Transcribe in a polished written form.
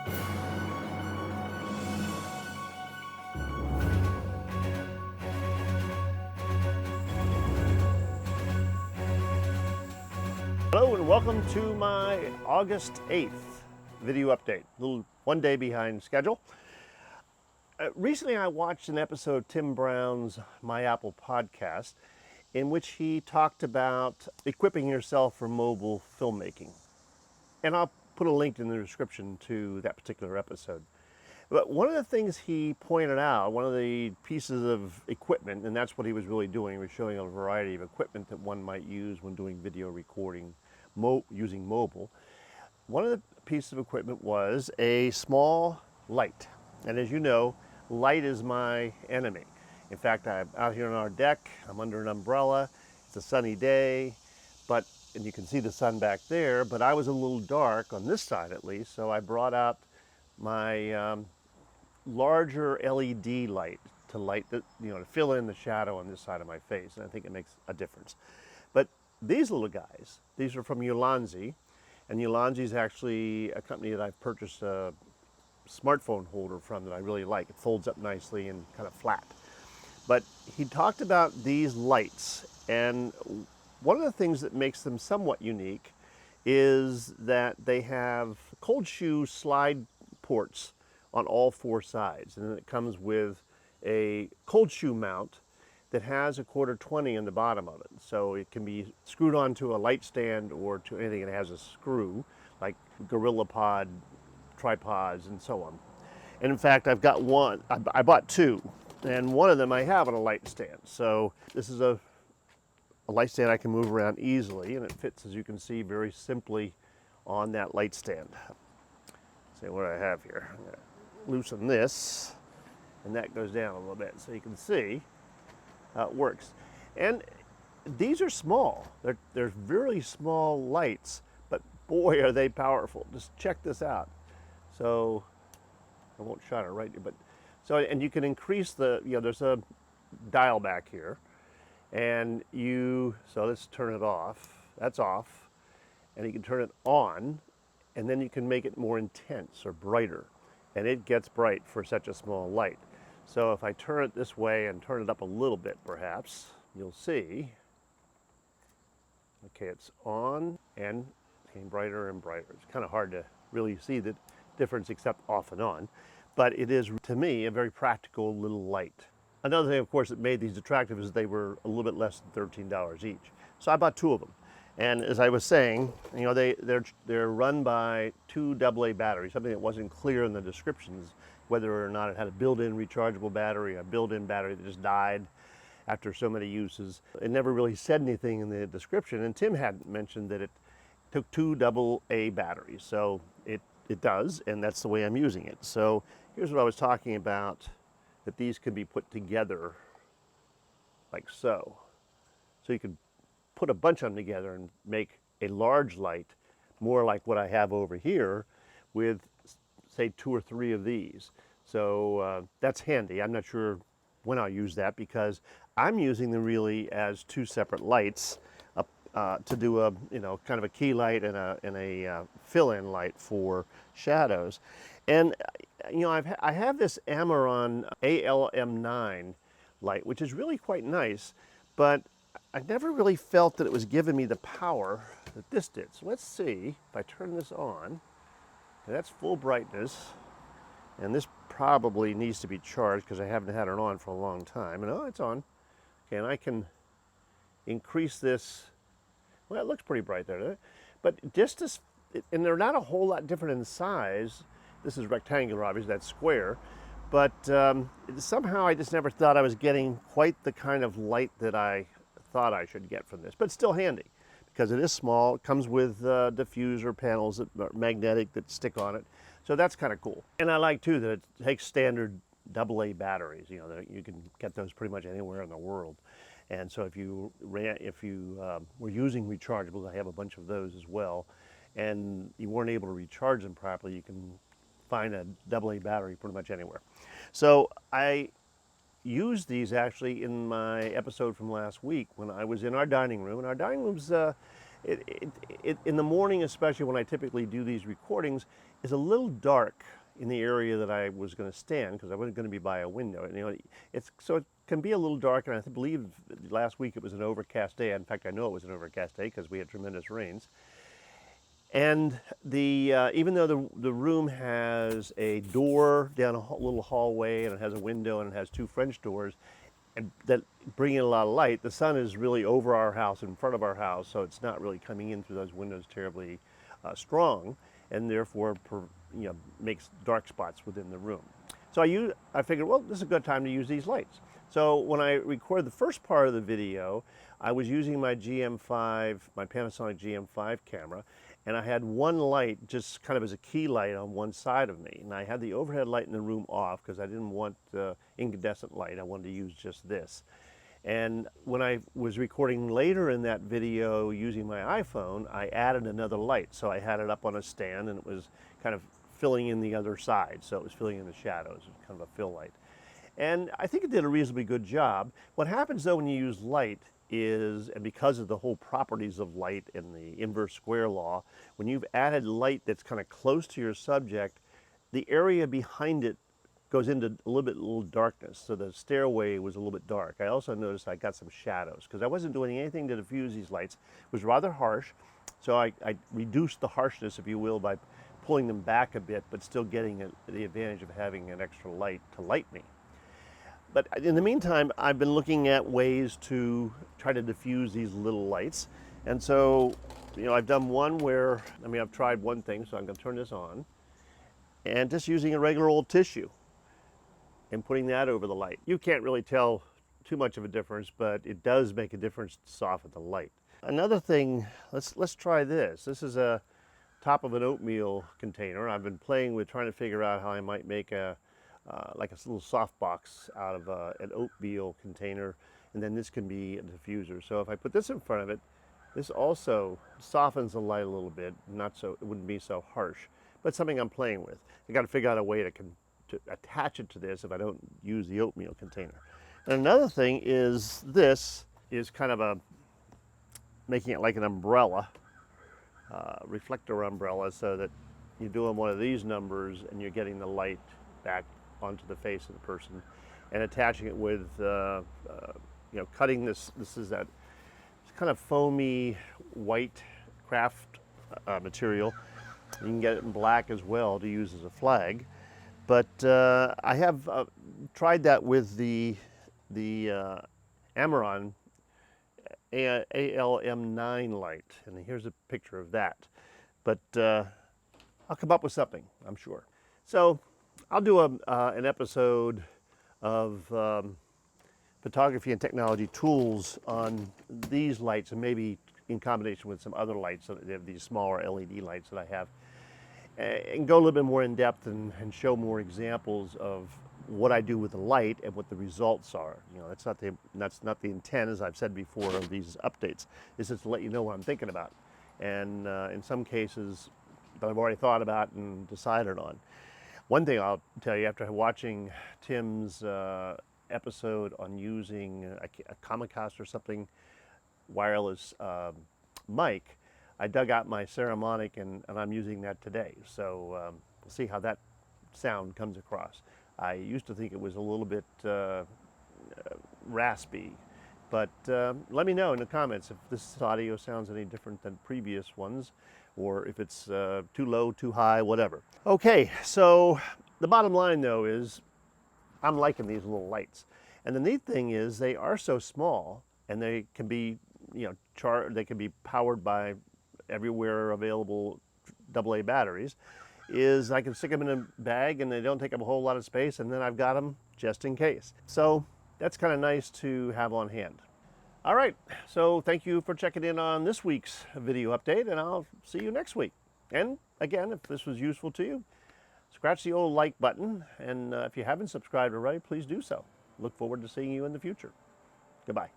Hello and welcome to my August 8th video update. A little one day behind schedule. Recently I watched an episode of Tim Brown's My Apple podcast in which he talked about equipping yourself for mobile filmmaking. And I'll put a link in the description to that particular episode. But one of the things he pointed out, one of the pieces of equipment, and that's what he was really doing, he was showing a variety of equipment that one might use when doing video recording using mobile. One of the pieces of equipment was a small light. And as you know, light is my enemy. In fact, I'm out here on our deck, I'm under an umbrella, it's a sunny day, and you can see the sun back there, but I was a little dark on this side at least, so I brought out my larger LED light to light the, to fill in the shadow on this side of my face, and I think it makes a difference. But these little guys, these are from Ulanzi, and Yalanji is actually a company that I've purchased a smartphone holder from that I really like. It folds up nicely and kind of flat. But he talked about these lights, and one of the things that makes them somewhat unique is that they have cold shoe slide ports on all four sides, and then it comes with a cold shoe mount that has a 1/4-20 in the bottom of it, so it can be screwed onto a light stand or to anything that has a screw, like GorillaPod tripods and so on. And in fact, I've got one. I bought two, and one of them I have on a light stand. So this is a light stand I can move around easily, and it fits, as you can see, very simply on that light stand. Let's see what I have here. I'm gonna loosen this, and that goes down a little bit so you can see how it works. And these are small. They're very small lights, but boy, are they powerful. Just check this out. So I won't shine it right here, but and you can increase the, there's a dial back here, and so let's turn it off. That's off, and you can turn it on, and then you can make it more intense or brighter, and it gets bright for such a small light. So if I turn it this way and turn it up a little bit, perhaps, you'll see, okay, it's on and getting brighter and brighter. It's kind of hard to really see the difference except off and on, but it is, to me, a very practical little light. Another thing, of course, that made these attractive is they were a little bit less than $13 each. So I bought two of them. And as I was saying, they're run by two AA batteries, something that wasn't clear in the descriptions, whether or not it had a built-in rechargeable battery, a built-in battery that just died after so many uses. It never really said anything in the description, and Tim hadn't mentioned that it took two AA batteries. So it does, and that's the way I'm using it. So here's what I was talking about, that these can be put together like so. So you could put a bunch of them together and make a large light, more like what I have over here, with say 2 or 3 of these. So that's handy. I'm not sure when I'll use that, because I'm using them really as two separate lights to do a kind of a key light and a fill-in light for shadows. And I have this Amaron ALM9 light, which is really quite nice, but I never really felt that it was giving me the power that this did. So let's see if I turn this on. That's full brightness, and this probably needs to be charged because I haven't had it on for a long time. And it's on. Okay, and I can increase this. Well, it looks pretty bright there, but and they're not a whole lot different in size. This is rectangular, obviously, that's square, but somehow I just never thought I was getting quite the kind of light that I thought I should get from this, but still handy because it is small. It comes with diffuser panels that are magnetic that stick on it, so that's kind of cool. And I like too that it takes standard AA batteries. You can get those pretty much anywhere in the world. And so if you were using rechargeables, I have a bunch of those as well, and you weren't able to recharge them properly, you can find a AA battery pretty much anywhere. So I used these actually in my episode from last week when I was in our dining room, and our dining room's in the morning, especially when I typically do these recordings, is a little dark in the area that I was going to stand because I wasn't going to be by a window. And, so it can be a little dark, and I believe last week it was an overcast day. In fact, I know it was an overcast day because we had tremendous rains. And even though the room has a door down a little hallway, and it has a window, and it has two French doors, and that bring in a lot of light, the sun is really over our house, in front of our house, so it's not really coming in through those windows terribly strong, and therefore makes dark spots within the room. So I figured, well, this is a good time to use these lights. So when I recorded the first part of the video, I was using my Panasonic GM5 camera, and I had one light just kind of as a key light on one side of me. And I had the overhead light in the room off because I didn't want incandescent light. I wanted to use just this. And when I was recording later in that video using my iPhone, I added another light. So I had it up on a stand, and it was kind of filling in the other side. So it was filling in the shadows. It was kind of a fill light. And I think it did a reasonably good job. What happens though when you use light is, and because of the whole properties of light and the inverse square law, when you've added light that's kind of close to your subject, the area behind it goes into a little darkness. So the stairway was a little bit dark. I also noticed I got some shadows because I wasn't doing anything to diffuse these lights. It was rather harsh. So I reduced the harshness, if you will, by pulling them back a bit, but still getting the advantage of having an extra light to light me. But in the meantime, I've been looking at ways to try to diffuse these little lights. And so, I've done one where, I've tried one thing, so I'm going to turn this on. And just using a regular old tissue and putting that over the light. You can't really tell too much of a difference, but it does make a difference to soften the light. Another thing, let's try this. This is a top of an oatmeal container. I've been playing with trying to figure out how I might make like a little softbox out of an oatmeal container, and then this can be a diffuser. So if I put this in front of it, this also softens the light a little bit, it wouldn't be so harsh, but something I'm playing with. I got to figure out a way to attach it to this if I don't use the oatmeal container. And another thing is this is kind of making it like an umbrella, reflector umbrella, so that you're doing one of these numbers and you're getting the light back onto the face of the person, and attaching it with, cutting this. This is that kind of foamy white craft material. You can get it in black as well to use as a flag. But I have tried that with the Amaron ALM9 light, and here's a picture of that. But I'll come up with something, I'm sure. So I'll do an episode of photography and technology tools on these lights, and maybe in combination with some other lights, so that they have these smaller LED lights that I have, and go a little bit more in depth and show more examples of what I do with the light and what the results are. That's not the intent, as I've said before, of these updates. It's just to let you know what I'm thinking about, and in some cases that I've already thought about and decided on. One thing I'll tell you, after watching Tim's episode on using a Comicast or something wireless mic, I dug out my Ceramonic and I'm using that today. So we'll see how that sound comes across. I used to think it was a little bit raspy, but let me know in the comments if this audio sounds any different than previous ones, or if it's too low, too high, whatever. Okay, so the bottom line though is I'm liking these little lights. And the neat thing is they are so small, and they can be, they can be powered by everywhere available AA batteries, is I can stick them in a bag and they don't take up a whole lot of space, and then I've got them just in case. So that's kind of nice to have on hand. All right, so thank you for checking in on this week's video update, and I'll see you next week. And again, if this was useful to you, scratch the old like button, and if you haven't subscribed already, please do so. Look forward to seeing you in the future. Goodbye.